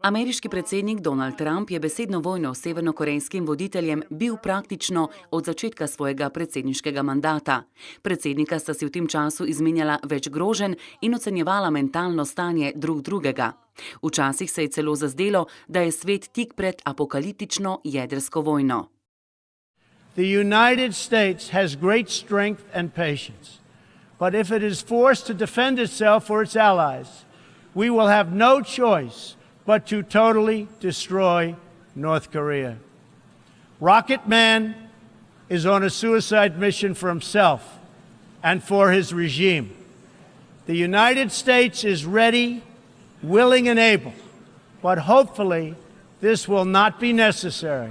Ameriški predsednik Donald Trump je besedno vojno s severnokorejskim voditeljem bil praktično od začetka svojega predsedniškega mandata. Predsednika sta si v tem času izmenjala več groženj in ocenjevala mentalno stanje drug drugega. Včasih se je celo zazdelo, da je svet tik pred apokaliptično jedrsko vojno. The United States has great strength and patience, but if it is forced to defend itself or its allies, we will have no choice but to totally destroy North Korea. Rocket Man is on a suicide mission for himself and for his regime. The United States is ready, willing and able, but hopefully this will not be necessary.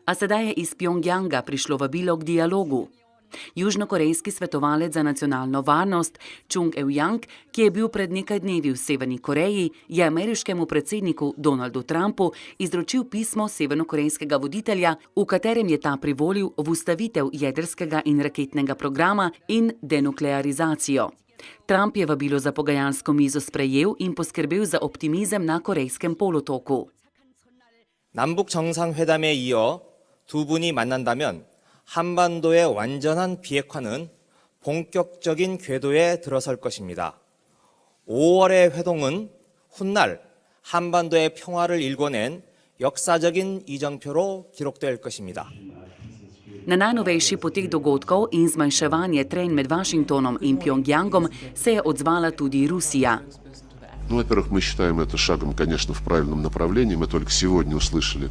A sedaj je iz Pjongjanga prišlo vabilo k dialogu. Južnokorejski svetovalec za nacionalno varnost Chung Eui-yang, ki je bil pred nekaj dnevi v Severni Koreji, je ameriškemu predsedniku Donaldu Trumpu izročil pismo severnokorejskega voditelja, v katerem je ta privolil v ustavitev jedrskega in raketnega programa in denuklearizacijo. Trump je vabilo za pogajalsko mizo sprejel in poskrbel za optimizem na Korejskem polotoku. 남북 정상회담에 이어 두 분이 만난다면 한반도의 완전한 비핵화는 본격적인 궤도에 들어설 것입니다. 5월의 회동은 훗날 한반도의 평화를 일궈낸 역사적인 이정표로 기록될 것입니다. Na najnovejši potek dogodkov in zmanjševanje trenj med Washingtonom in Pjongjangom se je odzvala tudi Rusija. Во-первых, мы считаем это шагом, конечно, в правильном направлении. Мы только сегодня услышали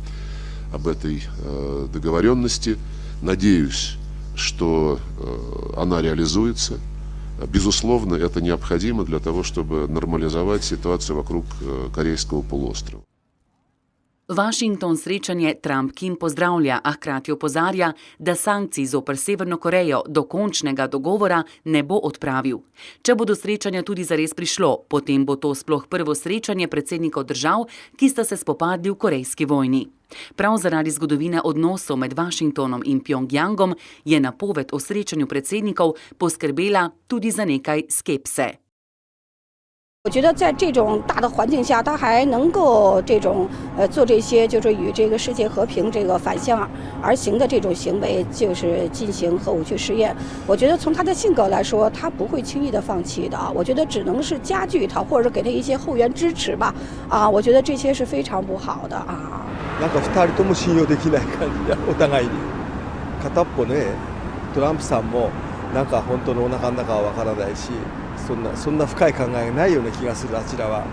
об этой договоренности. Надеюсь, что она реализуется. Безусловно, это необходимо для того, чтобы нормализовать ситуацию вокруг Корейского полуострова. Washington srečanje Trump-Kim pozdravlja, a hkrati opozarja, da sankcij zoper Severno Korejo do končnega dogovora ne bo odpravil. Če bo do srečanja tudi zares prišlo, potem bo to sploh prvo srečanje predsednikov držav, ki sta se spopadli v korejski vojni. Prav zaradi zgodovine odnosov med Washingtonom in Pjongjangom je napoved o srečanju predsednikov poskrbela tudi za nekaj skepse. 我觉得在这种大的环境下，他还能够做这些就是与这个世界和平这个反向而行的这种行为，就是进行核武器试验。我觉得从他的性格来说，他不会轻易的放弃的。我觉得只能是加剧他，或者是给他一些后援支持吧。我觉得这些是非常不好的啊。なんか2人とも信用できない感じでお互いに。片っぽね、トランプさんもなんか本当のお腹の中はわからないし。そんな深い考えがないような気がするあちらは。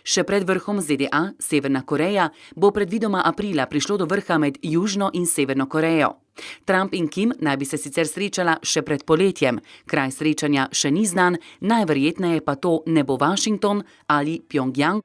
Še pred vrhom ZDA, Severna Koreja, bo predvidoma aprila prišlo do vrha med Južno in Severno Korejo. Trump in Kim naj bi se sicer srečala še pred poletjem. Kraj srečanja še ni znan, najverjetneje pa to ne bo Washington ali Pjongjang.